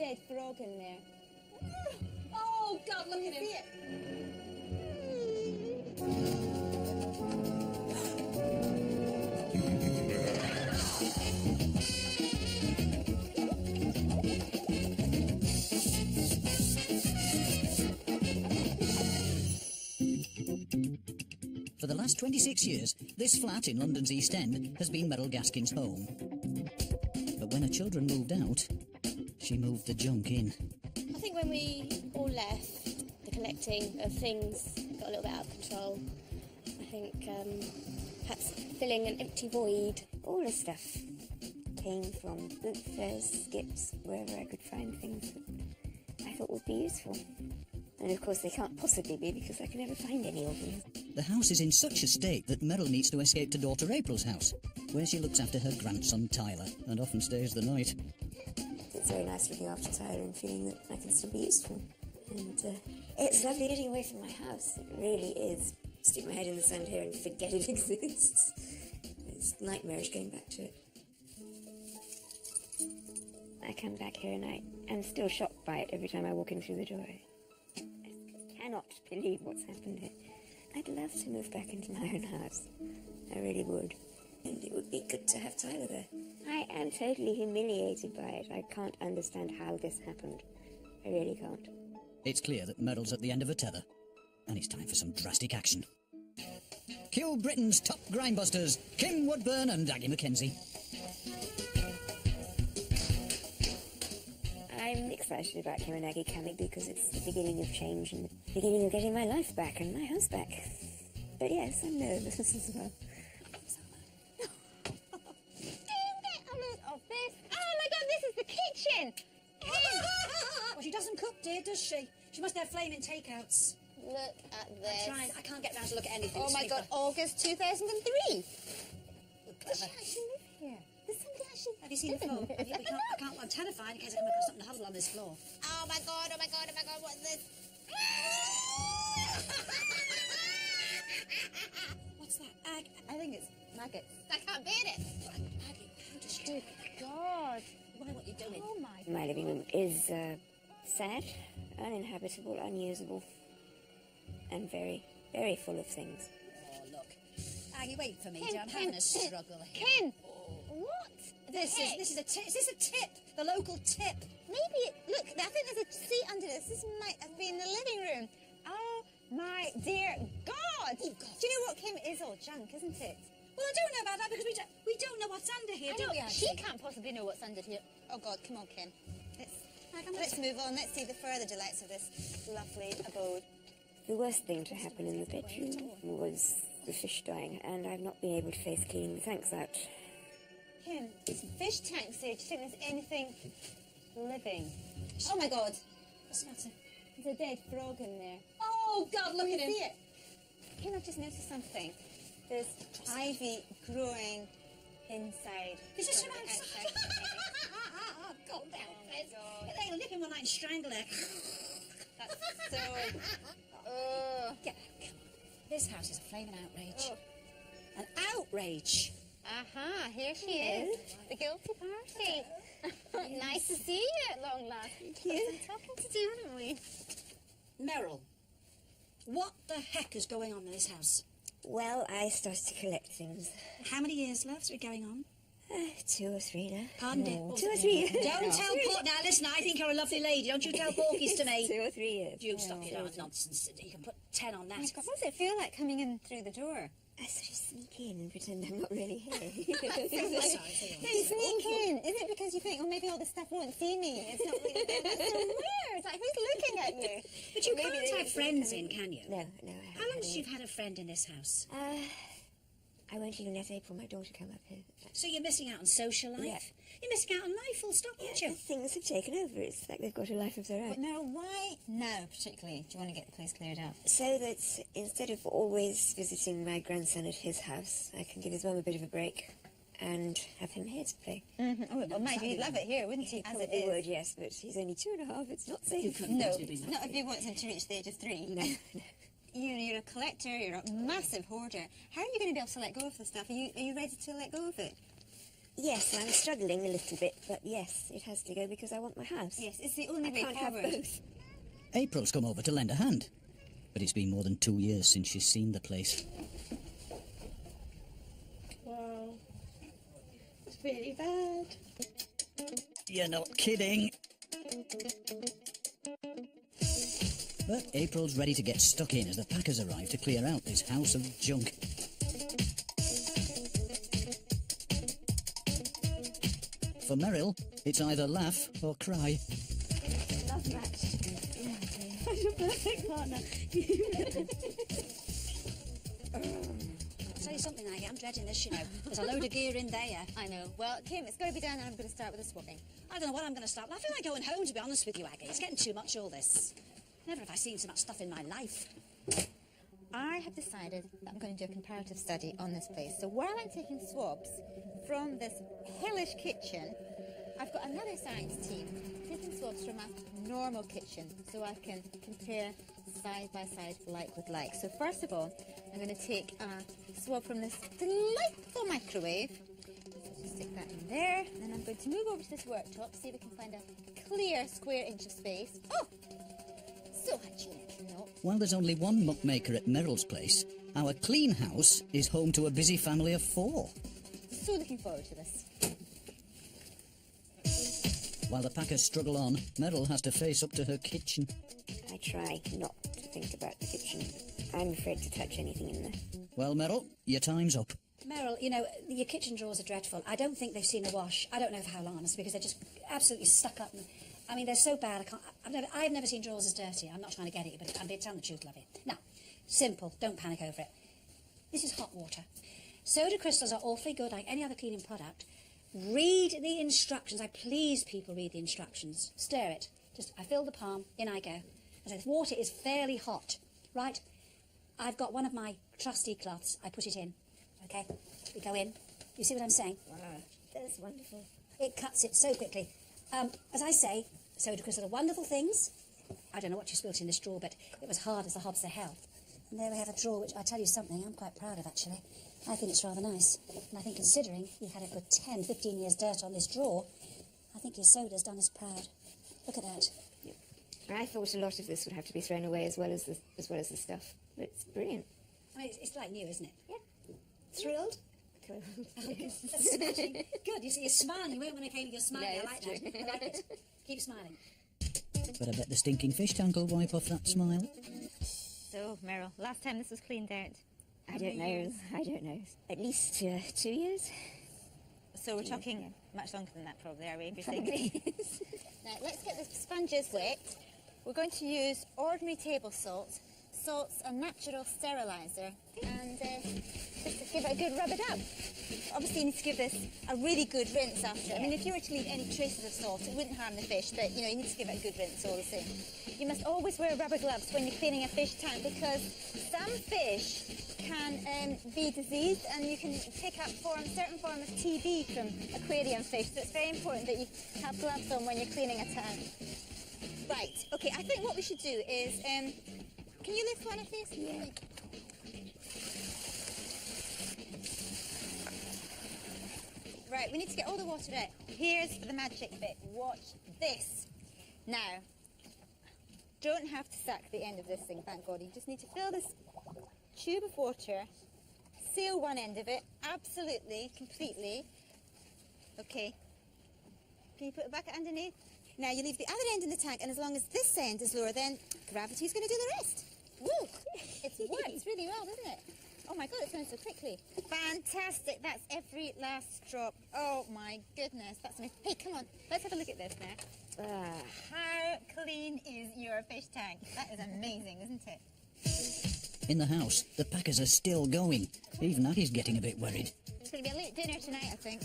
dead frog in there. Oh, God, look at him. See it? For the last 26 years, this flat in London's East End has been Meryl Gaskin's home. But when her children moved out, she moved the junk in. I think when we all left, the collecting of things got a little bit out of control. I think perhaps filling an empty void. All the stuff came from boot fairs, skips, wherever I could find things that I thought would be useful. And of course they can't possibly be because I can never find any of them. The house is in such a state that Meryl needs to escape to daughter April's house, where she looks after her grandson Tyler and often stays the night. It's very nice looking after Tyler and feeling that I can still be useful. And it's lovely getting away from my house. It really is. Stick my head in the sand here and forget it exists. It's nightmarish going back to it. I come back here and I am still shocked by it every time I walk in through the door. I cannot believe what's happened here. I'd love to move back into my own house. I really would. And it would be good to have Tyler there. I am totally humiliated by it. I can't understand how this happened. I really can't. It's clear that Meryl's at the end of her tether, and it's time for some drastic action. Cue Britain's top grindbusters, Kim Woodburn and Aggie MacKenzie. I'm excited about Kim and Aggie coming because it's the beginning of change and the beginning of getting my life back and my house back. But yes, I'm nervous as well. Oh my God, this is the kitchen! Well, she doesn't cook, dear, does she? She must have flaming takeouts. Look at this. I can't get round to look at anything. Oh my God, August 2003. Does she actually live here? Does somebody actually Have you seen the floor? I'm terrified in case I come across something to huddle on this floor. Oh my God, oh my God, oh my God, what's this? What's that? I think it's maggots. I can't bear it. Aggie, how does she do it? God. Why, what are you doing? Oh my. My living room is sad, uninhabitable, unusable, and very, very full of things. Oh, look. Aggie, wait for me, Ken, dear. I'm having a struggle here. Ken! What? This is a tip. Is this a tip? The local tip. Maybe look, I think there's a seat under this. This might have been the living room. Oh my dear God! Oh, God. Do you know what, Kim? It is all junk, isn't it? Well, I don't know about that because we don't know what's under here, do we, Aggie? She can't possibly know what's under here. Oh God, come on, Kim. Let's move on. Let's see the further delights of this lovely abode. The worst thing to happen in the bedroom was the fish dying, and I've not been able to face cleaning the tanks out. Kim, it's fish tanks here. Do you think there's anything living? Oh my God! What's the matter? There's a dead frog in there. Oh, God, look at him. See it? Kim, I've just noticed something. There's ivy growing inside. Is this from from the outside? Calm down, Fizz. God. They'll nip him one night and strangle her. That's so... Oh. Get back. This house is a flaming outrage. Oh. An outrage. Aha, here she is. The guilty party. Nice to see you at long last. We've been talking to do, haven't we? Meryl, what the heck is going on in this house? Well, I started to collect things. How many years left is it going on? 2 or 3 now. Pardon No, it. 2 or 3 years. Don't tell Paul. Now, listen, I think you're a lovely lady. Don't you tell porkies to me. 2 or 3 years. You stop your nonsense. You can put 10 on that. Oh my God, what does it feel like coming in through the door? I sort of sneak in and pretend I'm not really here. You sneak in. Is it because you think, oh, maybe all this stuff won't see me? It's not really there. That's so weird. Like, who's looking at you? But you can't have friends in, can you? No. How long has you had a friend in this house? I won't even let April, my daughter, come up here. So you're missing out on social life? Yeah. You're missing out on life, full stop, aren't you? Things have taken over. It's like they've got a life of their own. But now, why now, particularly? Do you want to get the place cleared out? So that instead of always visiting my grandson at his house, I can give his mum a bit of a break and have him here to play. Mm-hmm. Oh, well, Maggie, you'd love it here, wouldn't he? As it Probably is. would, yes, but he's only 2.5. It's not safe. No, not if you want him to reach the age of 3. No. You're a collector, you're a massive hoarder. How are you going to be able to let go of the stuff? Are you ready to let go of it? Yes, I'm struggling a little bit, but yes, it has to go because I want my house. Yes, it's the only I way can't have forward. both. April's come over to lend a hand, but it's been more than 2 years since she's seen the place. Wow. It's really bad. You're not kidding. But April's ready to get stuck in as the packers arrive to clear out this house of junk. For Meryl, it's either laugh or cry. Love match. That's your perfect partner. I'll tell you something, Aggie, I'm dreading this, you know. There's a load of gear in there. I know. Well, Kim, it's got to be done, and I'm going to start with the swapping. I don't know what I'm going to start with. I feel like going home, to be honest with you, Aggie. It's getting too much, all this. Never have I seen so much stuff in my life. I have decided that I'm going to do a comparative study on this place. So while I'm taking swabs from this hellish kitchen, I've got another science team taking swabs from a normal kitchen so I can compare side by side, like with like. So first of all, I'm going to take a swab from this delightful microwave. So just stick that in there. Then I'm going to move over to this worktop, see if we can find a clear square inch of space. Oh! So hygienic, you know. While there's only one muckmaker at Meryl's place, our clean house is home to a busy family of 4. So looking forward to this. While the packers struggle on, Meryl has to face up to her kitchen. I try not to think about the kitchen. I'm afraid to touch anything in there. Well, Meryl, your time's up. Meryl, you know, your kitchen drawers are dreadful. I don't think they've seen a wash. I don't know for how long, honestly, because they're just absolutely stuck up. I mean, they're so bad, I've never seen drawers as dirty. I'm not trying to get at you, but I'm telling the truth, love you. Now, simple, don't panic over it. This is hot water. Soda crystals are awfully good, like any other cleaning product. Read the instructions. I please people read the instructions. Stir it. Just, I fill the palm, in I go. I say, the water is fairly hot, right? I've got one of my trusty cloths. I put it in, okay? We go in. You see what I'm saying? Wow, that's wonderful. It cuts it so quickly. As I say, soda crystals are wonderful things. I don't know what you spilt in this drawer, but it was hard as the hobs of hell. And there we have a drawer, which I tell you something, I'm quite proud of, actually. I think it's rather nice. And I think considering you've had a good 10, 15 years dirt on this drawer, I think your soda's done us proud. Look at that. I thought a lot of this would have to be thrown away as well as the stuff. But it's brilliant. I mean, it's like new, isn't it? Yeah. Thrilled? Cool. That's smashing. Good, you see, you're smiling. You weren't when I came, you're smiling. Yeah, I like it's that. true. I like it. Keep smiling. But I bet the stinking fish tank will wipe off that smile. So, Meryl, last time this was cleaned out. I don't know. At least 2 years? So we're talking much longer than that, probably, are we? Probably. Now, let's get the sponges wet. We're going to use ordinary table salt. Salt's a natural steriliser. And just to give it a good rub it up. Obviously, you need to give this a really good rinse after. I mean, if you were to leave any traces of salt, it wouldn't harm the fish, but, you know, you need to give it a good rinse all the same. You must always wear rubber gloves when you're cleaning a fish tank because some fish can be diseased and you can pick up certain form of TB from aquarium fish. So it's very important that you have gloves on when you're cleaning a tank. Right, okay, I think what we should do is, can you lift one of these? Yeah. Right, we need to get all the water out. Here's the magic bit. Watch this. Now, don't have to suck the end of this thing, thank God. You just need to fill this tube of water, seal one end of it, absolutely, completely. Okay. Can you put a bucket underneath? Now you leave the other end in the tank, and as long as this end is lower, then gravity's going to do the rest. Woo! It's worked really well, doesn't it? Oh my God, it's going so quickly. Fantastic. That's every last drop. Oh my goodness. That's amazing. Hey, come on. Let's have a look at this now. How clean is your fish tank? That is amazing, isn't it? In the house, the packers are still going. Even Aggie's getting a bit worried. It's going to be a late dinner tonight, I think.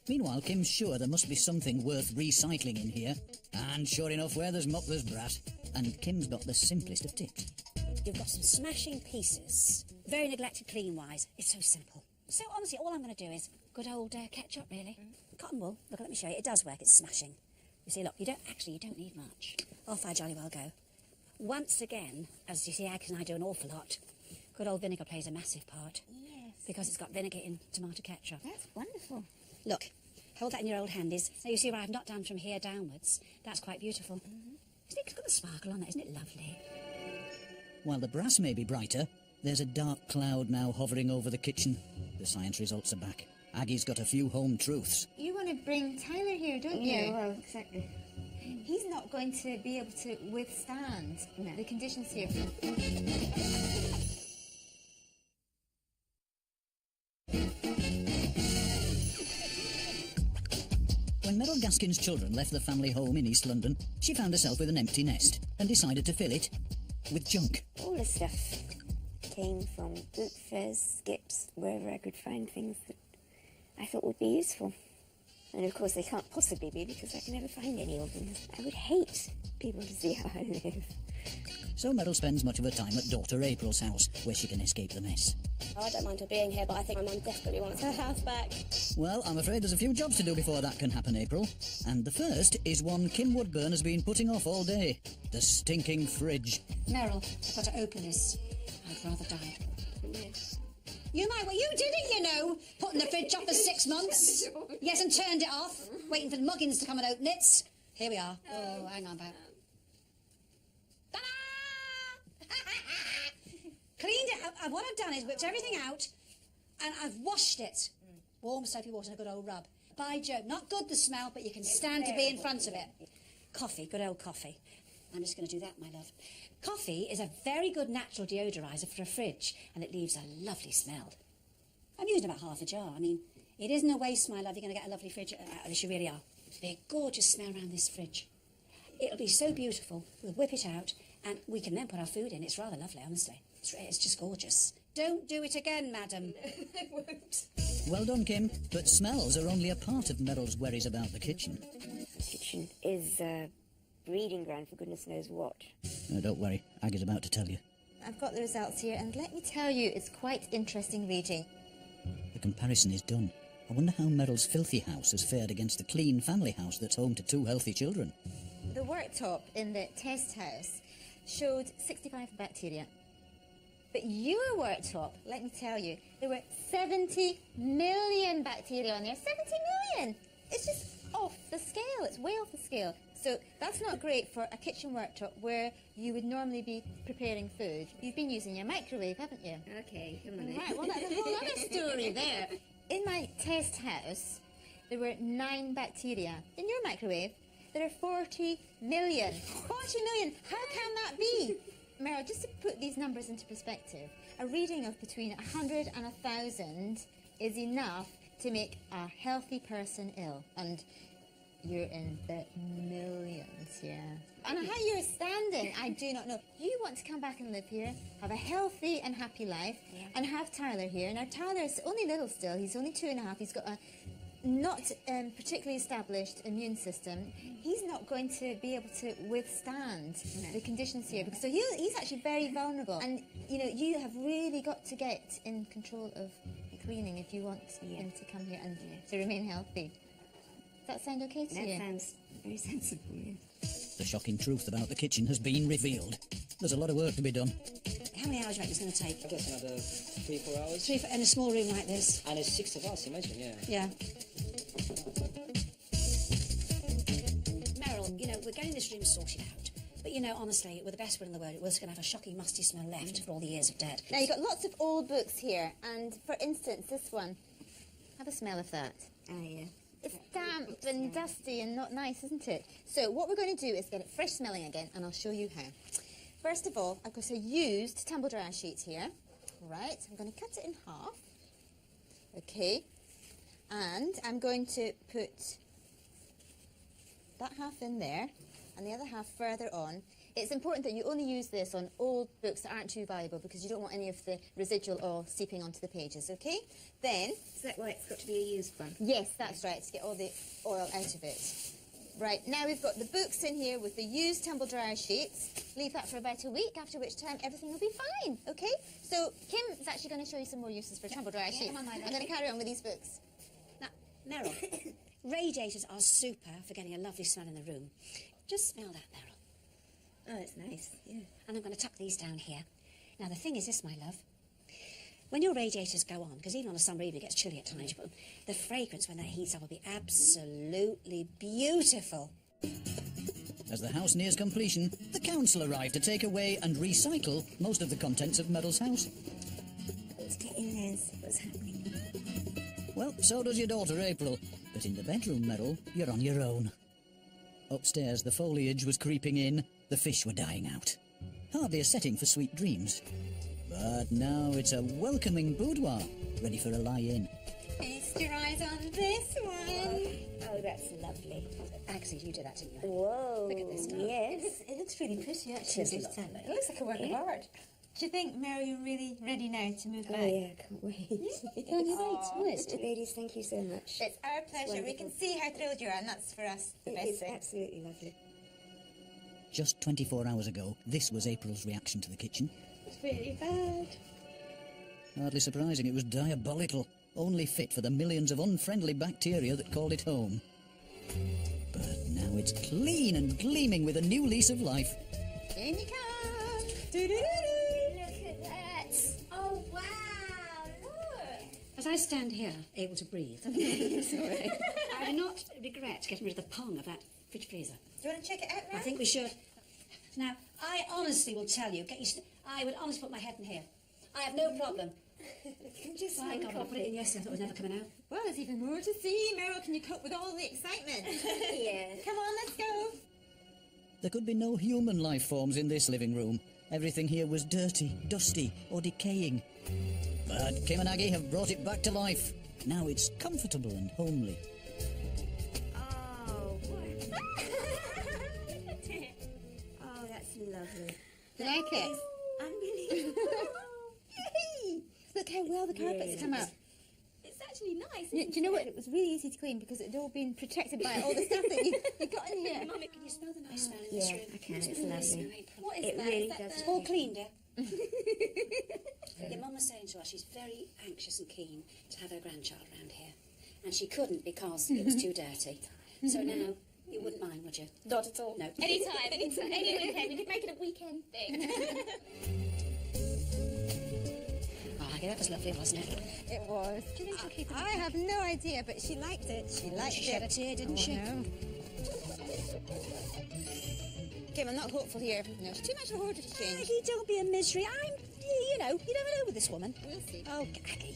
Meanwhile, Kim's sure there must be something worth recycling in here. And sure enough, where there's muck, there's brat. And Kim's got the simplest of tips. You've got some smashing pieces. Very neglected clean-wise. It's so simple. So honestly, all I'm going to do is good old ketchup, really. Cotton wool. Look, let me show you. It does work. It's smashing. You see, look, you don't need much. Off I jolly well go. Once again, as you see, Ag and I do an awful lot. Good old vinegar plays a massive part. Yes. Because it's got vinegar in tomato ketchup. That's wonderful. Look, hold that in your old handies. Now you see where I've knocked down from here downwards? That's quite beautiful. Mm-hmm. Isn't it got the sparkle on that? Isn't it lovely? While the brass may be brighter, there's a dark cloud now hovering over the kitchen. The science results are back. Aggie's got a few home truths. You want to bring Tyler here, don't you? Yeah, well, exactly. He's not going to be able to withstand the conditions here. When Merrill Gaskin's children left the family home in East London, she found herself with an empty nest and decided to fill it with junk. All the stuff came from boot fairs, skips, wherever I could find things that I thought would be useful. And of course they can't possibly be because I can never find any of them. I would hate people to see how I live. So Merrill spends much of her time at daughter April's house, where she can escape the mess. Oh, I don't mind her being here, but I think my mum desperately wants her house back. Well, I'm afraid there's a few jobs to do before that can happen, April. And the first is one Kim Woodburn has been putting off all day. The stinking fridge. Meryl, I've got to open this. I'd rather die. You might, well, you did it, you know, putting the fridge off for 6 months. Yes, and turned it off, waiting for the muggins to come and open it. Here we are. Oh, hang on about. Ta-da! Cleaned it. What I've done is whipped everything out, and I've washed it. Warm soapy water and a good old rub. By Jove, not good the smell, but you can stand to be in front of it. Coffee, good old coffee. I'm just going to do that, my love. Coffee is a very good natural deodoriser for a fridge, and it leaves a lovely smell. I'm using about half a jar. I mean, it isn't a waste, my love. You're going to get a lovely fridge out of this, you really are. There's a gorgeous smell around this fridge. It'll be so beautiful. We'll whip it out, and we can then put our food in. It's rather lovely, honestly. It's just gorgeous. Don't do it again, madam. I won't. Well done, Kim. But smells are only a part of Merrill's worries about the kitchen. The kitchen is a breeding ground for goodness knows what. No, don't worry. Aggie's about to tell you. I've got the results here, and let me tell you, it's quite interesting reading. The comparison is done. I wonder how Merrill's filthy house has fared against the clean family house that's home to 2 healthy children. The worktop in the test house showed 65 bacteria. But your worktop, let me tell you, there were 70 million bacteria on there. 70 million! It's just off the scale. It's way off the scale. So that's not great for a kitchen worktop where you would normally be preparing food. You've been using your microwave, haven't you? Okay, come on. Right, well, that's a whole other story there. In my test house, there were 9 bacteria. In your microwave, there are 40 million. 40 million! How can that be? Meryl, just to put these numbers into perspective, a reading of between 100 and 1,000 is enough to make a healthy person ill. And you're in the millions, yeah. And how you're standing, I do not know. You want to come back and live here, have a healthy and happy life, and have Tyler here. Now, Tyler's only little still. He's only 2.5. He's got a not particularly established immune system. He's not going to be able to withstand the conditions here, because so he's actually very vulnerable. And, you know, you have really got to get in control of the cleaning if you want him to come here and to remain healthy. Does that sound okay to you? That sounds very sensible, yes. The shocking truth about the kitchen has been revealed. There's a lot of work to be done. How many hours do you reckon it's going to take? I guess another 3-4 hours. 3 in a small room like this? And it's 6 of us, imagine, yeah. Yeah. Meryl, you know, we're getting this room sorted out. But, you know, honestly, with the best will in the world, we're just going to have a shocking musty smell left for all the years of dead. Now, you've got lots of old books here, and for instance, this one. Have a smell of that. Oh, yeah. It's damp and dusty and not nice, isn't it? So what we're going to do is get it fresh smelling again, and I'll show you how. First of all, I've got a used tumble dryer sheet here. Right, I'm going to cut it in half. Okay. And I'm going to put that half in there, and the other half further on. It's important that you only use this on old books that aren't too valuable, because you don't want any of the residual oil seeping onto the pages, okay? Then... Is that why it's got to be a used one? Yes, that's right, to get all the oil out of it. Right, now we've got the books in here with the used tumble dryer sheets. Leave that for about a week, after which time everything will be fine, okay? So Kim is actually going to show you some more uses for tumble dryer sheets. I'm going to carry on with these books. Now, Meryl, radiators are super for getting a lovely smell in the room. Just smell that, Meryl. Oh, it's nice, yeah. And I'm going to tuck these down here. Now, the thing is this, my love. When your radiators go on, because even on a summer evening it gets chilly at times, but the fragrance when that heats up will be absolutely beautiful. As the house nears completion, the council arrived to take away and recycle most of the contents of Meryl's house. Let's get in there and see what's happening. Well, so does your daughter, April. But in the bedroom, Meryl, you're on your own. Upstairs, the foliage was creeping in, the fish were dying out. Hardly a setting for sweet dreams. But now it's a welcoming boudoir, ready for a lie-in. Feast your eyes on this one. Oh, that's lovely. Actually, you did that, didn't you? Whoa. Look at this stuff. Yes, it looks really pretty, actually. It looks like a work of art. Do you think, Mary, you're really ready now to move back? Oh, yeah, I can't wait. Can't you wait? Honest. Ladies, thank you so much. It's our pleasure. We Wonderful. can see how thrilled you are, and that's for us the best It's thing. absolutely lovely. Just 24 hours ago, this was April's reaction to the kitchen. It's really bad. Hardly surprising, it was diabolical, only fit for the millions of unfriendly bacteria that called it home. But now it's clean and gleaming with a new lease of life. In you come. Look at that. Oh, wow, look. As I stand here, able to breathe, I do not regret getting rid of the pong of that fridge freezer. Do you want to check it out now? I think we should. Now, I honestly will tell you, I would honestly put my head in here. I have no problem. Thank God I put it in yesterday, I thought it was never coming out. Well, there's even more to see. Meryl, can you cope with all the excitement? Yeah. Come on, let's go. There could be no human life forms in this living room. Everything here was dirty, dusty, or decaying. But Kim and Aggie have brought it back to life. Now it's comfortable and homely. Oh, what? Oh, that's lovely. You like it? Unbelievable. Yay! Look how well the carpets come out. It's actually nice. Do you know what? It was really easy to clean because it had all been protected by all the stuff that you got in here. Mummy, can you smell the nice smell in this Yeah, room? I can. It's lovely. What is It that? really Is that does. It's all clean, dear. Your mum was saying to us she's very anxious and keen to have her grandchild around here. And she couldn't because it was too dirty. So now, you wouldn't mind, would you? Not at all. No. Anytime. Any weekend. We could make it a weekend thing. Oh, Aggie, that was lovely, wasn't it? It was. Do you think she'll keep it? I have no idea, but she liked it. She liked She it. shed a tear, didn't she? No. Kim, I'm not hopeful here. No, she's too much of a hoarder to change. Aggie, don't be a misery. You know, you never know with this woman. We'll see. Oh, Aggie.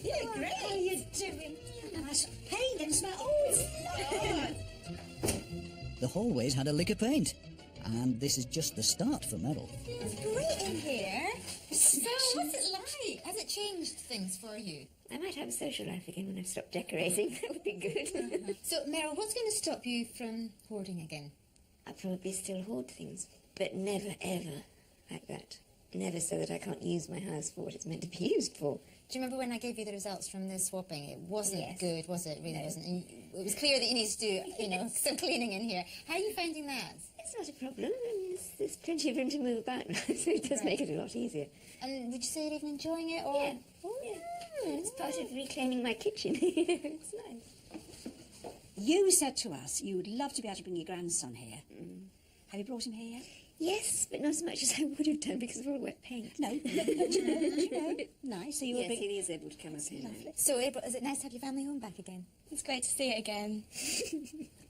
You're great. How are you doing? Nice paint and smell. Oh, it's The hallways had a lick of paint. And this is just the start for Meryl. It's great in here. So, what's it like? Has it changed things for you? I might have a social life again when I've stopped decorating. That would be good. So, Meryl, what's going to stop you from hoarding again? I'll probably still hoard things, but never, ever like that. Never so that I can't use my house for what it's meant to be used for. Do you remember when I gave you the results from the swapping? It wasn't Yes. good, was it? It really wasn't. And it was clear that you needed to do, some cleaning in here. How are you finding that? It's not a problem. I mean, there's plenty of room to move about now, so it does make it a lot easier. And would you say you're even enjoying it? Or? Yeah. It's part of reclaiming my kitchen. It's nice. You said to us you would love to be able to bring your grandson here. Have you brought him here yet? Yes, but not as much as I would have done because of all the wet paint. No, but you know. Nice. So you Yes, were he is able to come up here now. So, April, is it nice to have your family home back again? It's great to see it again.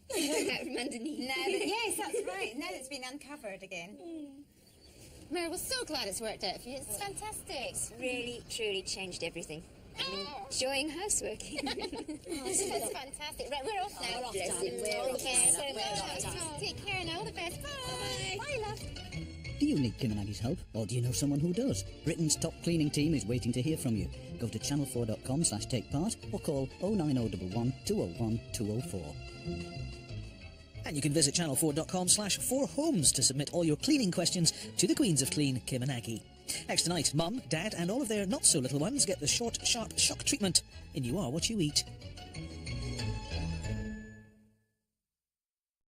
Out from underneath. Yes, that's right. Now that it's been uncovered again. Mary, we're so glad it's worked out for you. It's fantastic. It's really, truly changed everything. I'm enjoying houseworking. It's fantastic. Right, we're off now. we're off, Bless darling. you. We're off Take care. now. We're off, darling. Take care now. All the best. Bye. Bye, love. Do you need Kim and Aggie's help, or do you know someone who does? Britain's top cleaning team is waiting to hear from you. Go to channel4.com/take part or call 09011 201 204. And you can visit channel4.com/4homes to submit all your cleaning questions to the Queens of Clean, Kim and Aggie. Next tonight, Mum, Dad and all of their not-so-little ones get the short, sharp shock treatment in You Are What You Eat.